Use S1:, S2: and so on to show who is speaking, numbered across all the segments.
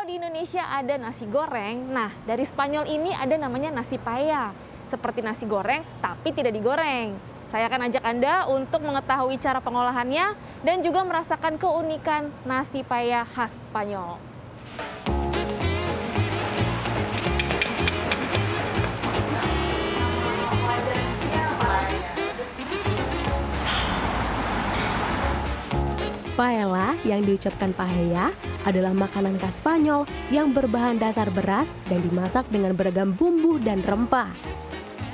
S1: Kalau di Indonesia ada nasi goreng, nah dari Spanyol ini ada namanya nasi paella. Seperti nasi goreng, tapi tidak digoreng. Saya akan ajak Anda untuk mengetahui cara pengolahannya dan juga merasakan keunikan nasi paella khas Spanyol.
S2: Paella yang diucapkan paella adalah makanan khas Spanyol yang berbahan dasar beras dan dimasak dengan beragam bumbu dan rempah.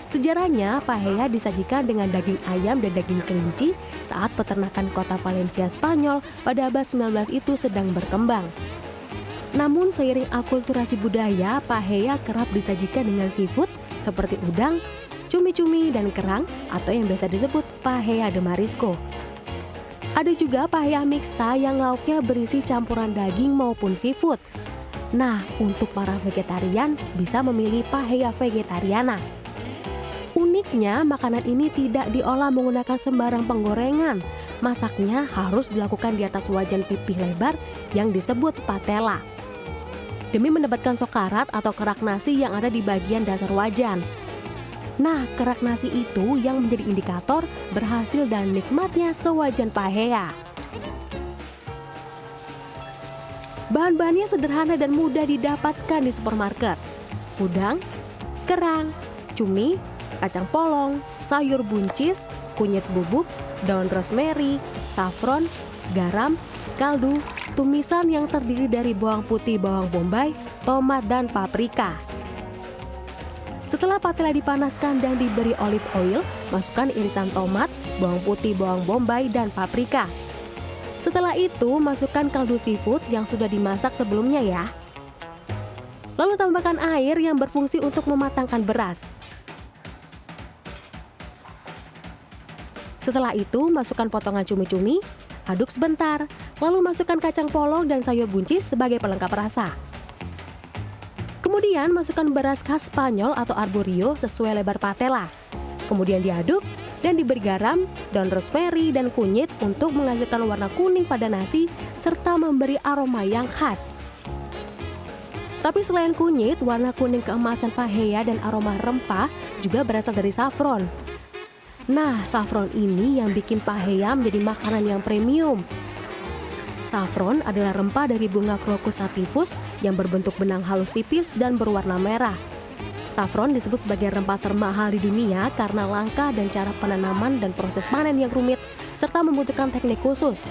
S2: Sejarahnya, paella disajikan dengan daging ayam dan daging kelinci saat peternakan kota Valencia, Spanyol pada abad 19 itu sedang berkembang. Namun seiring akulturasi budaya, paella kerap disajikan dengan seafood seperti udang, cumi-cumi, dan kerang atau yang biasa disebut paella de marisco. Ada juga paella mixta yang lauknya berisi campuran daging maupun seafood. Nah, untuk para vegetarian bisa memilih paella vegetariana. Uniknya, makanan ini tidak diolah menggunakan sembarang penggorengan. Masaknya harus dilakukan di atas wajan pipih lebar yang disebut patella. Demi mendapatkan sokarat atau kerak nasi yang ada di bagian dasar wajan. Nah, kerak nasi itu yang menjadi indikator berhasil dan nikmatnya sewajan paella. Bahan-bahannya sederhana dan mudah didapatkan di supermarket. Udang, kerang, cumi, kacang polong, sayur buncis, kunyit bubuk, daun rosemary, saffron, garam, kaldu, tumisan yang terdiri dari bawang putih, bawang bombay, tomat, dan paprika. Setelah patella dipanaskan dan diberi olive oil, masukkan irisan tomat, bawang putih, bawang bombay, dan paprika. Setelah itu, masukkan kaldu seafood yang sudah dimasak sebelumnya ya. Lalu tambahkan air yang berfungsi untuk mematangkan beras. Setelah itu, masukkan potongan cumi-cumi, aduk sebentar, lalu masukkan kacang polong dan sayur buncis sebagai pelengkap rasa. Kemudian masukkan beras khas Spanyol atau arborio sesuai lebar patella. Kemudian diaduk dan diberi garam, daun rosemary, dan kunyit untuk menghasilkan warna kuning pada nasi serta memberi aroma yang khas. Tapi selain kunyit, warna kuning keemasan paella dan aroma rempah juga berasal dari saffron. Nah, saffron ini yang bikin paella menjadi makanan yang premium. Saffron adalah rempah dari bunga Crocus sativus yang berbentuk benang halus tipis dan berwarna merah. Saffron disebut sebagai rempah termahal di dunia karena langka dan cara penanaman dan proses panen yang rumit, serta membutuhkan teknik khusus.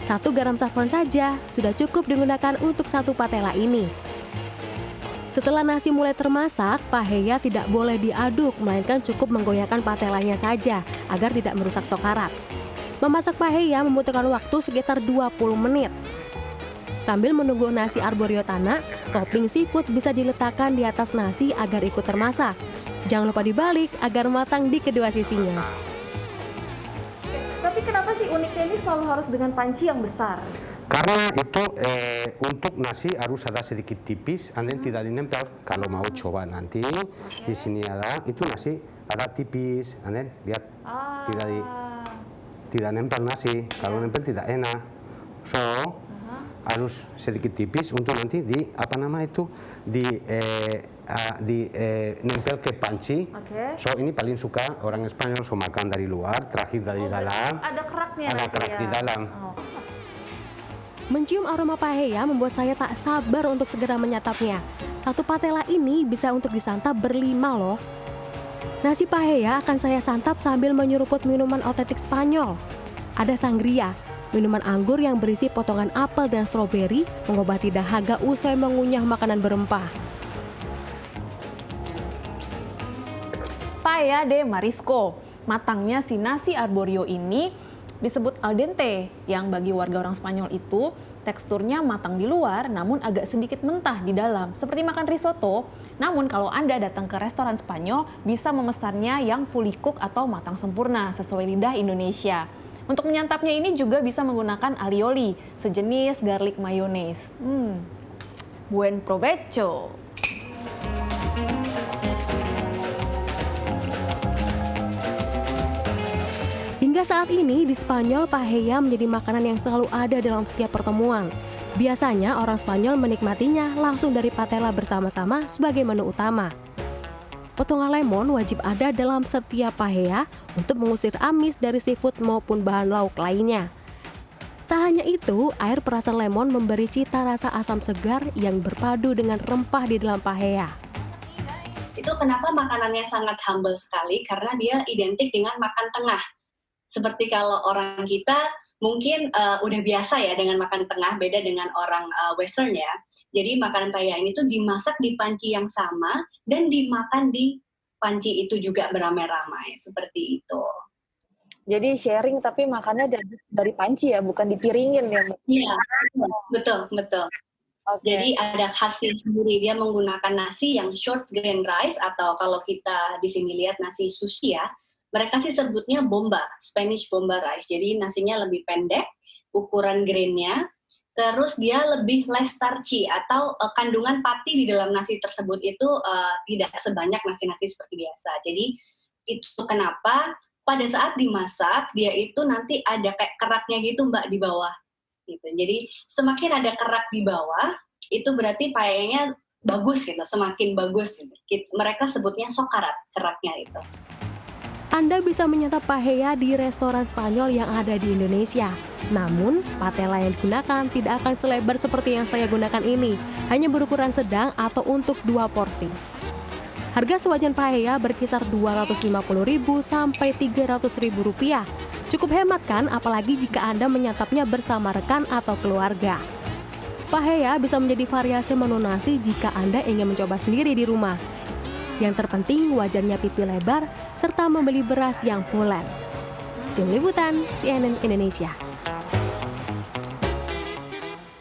S2: 1 garam saffron saja sudah cukup digunakan untuk satu patella ini. Setelah nasi mulai termasak, paella tidak boleh diaduk, melainkan cukup menggoyangkan patellanya saja agar tidak merusak sokarat. Memasak paella membutuhkan waktu sekitar 20 menit. Sambil menunggu nasi arborio tanak, topping seafood bisa diletakkan di atas nasi agar ikut termasak. Jangan lupa dibalik agar matang di kedua sisinya.
S1: Tapi kenapa sih uniknya ini selalu harus dengan panci yang besar?
S3: Karena itu untuk nasi harus ada sedikit tipis, dan tidak dinempel. Kalau mau coba nanti di sini ada itu nasi ada tipis, dan lihat tidak nempel nasi. Kalau nempel tidak enak. So harus sedikit tipis untuk nanti di nempel ke panci. So ini paling suka orang Spanyol so makan dari luar, terakhir dari dalam.
S1: Ada keraknya.
S3: Ada kerak di dalam.
S2: Mencium aroma paella membuat saya tak sabar untuk segera menyantapnya. Satu patella ini bisa untuk disantap berlima loh. Nasi paella akan saya santap sambil menyeruput minuman otentik Spanyol. Ada sangria, minuman anggur yang berisi potongan apel dan stroberi, mengobati dahaga usai mengunyah makanan berempah.
S1: Paella de marisco. Matangnya si nasi arborio ini disebut al dente, yang bagi warga orang Spanyol itu teksturnya matang di luar namun agak sedikit mentah di dalam, seperti makan risotto. Namun kalau Anda datang ke restoran Spanyol bisa memesannya yang fully cook atau matang sempurna sesuai lidah Indonesia. Untuk menyantapnya ini juga bisa menggunakan alioli, sejenis garlic mayonnaise. Buen provecho!
S2: Hingga saat ini di Spanyol, paella menjadi makanan yang selalu ada dalam setiap pertemuan. Biasanya orang Spanyol menikmatinya langsung dari patela bersama-sama sebagai menu utama. Potongan lemon wajib ada dalam setiap paella untuk mengusir amis dari seafood maupun bahan lauk lainnya. Tak hanya itu, air perasan lemon memberi cita rasa asam segar yang berpadu dengan rempah di dalam paella.
S4: Itu kenapa makanannya sangat humble sekali, karena dia identik dengan makan tengah. Seperti kalau orang kita mungkin udah biasa ya dengan makan tengah, beda dengan orang Western ya. Jadi makanan paella ini tuh dimasak di panci yang sama dan dimakan di panci itu juga beramai-ramai, seperti itu.
S5: Jadi sharing tapi makannya dari panci ya, bukan dipiringin ya Mbak?
S4: Iya, betul.
S5: Okay.
S4: Jadi ada khasnya sendiri, dia menggunakan nasi yang short grain rice, atau kalau kita di sini lihat nasi sushi ya, mereka sih sebutnya bomba, Spanish bomba rice. Jadi nasinya lebih pendek, ukuran grainnya, terus dia lebih less starchy, atau kandungan pati di dalam nasi tersebut itu tidak sebanyak nasi-nasi seperti biasa. Jadi itu kenapa pada saat dimasak dia itu nanti ada kayak keraknya gitu Mbak di bawah. Gitu. Jadi semakin ada kerak di bawah, itu berarti paellanya bagus gitu, semakin bagus gitu. Mereka sebutnya sokarat, keraknya itu.
S2: Anda bisa menyantap paella di restoran Spanyol yang ada di Indonesia. Namun, patela yang digunakan tidak akan selebar seperti yang saya gunakan ini, hanya berukuran sedang atau untuk 2 porsi. Harga sewajan paella berkisar Rp250.000 sampai Rp300.000. Cukup hemat kan, apalagi jika Anda menyantapnya bersama rekan atau keluarga. Paella bisa menjadi variasi menu nasi jika Anda ingin mencoba sendiri di rumah. Yang terpenting wajannya pipi lebar serta membeli beras yang full. Tim Liputan CNN Indonesia.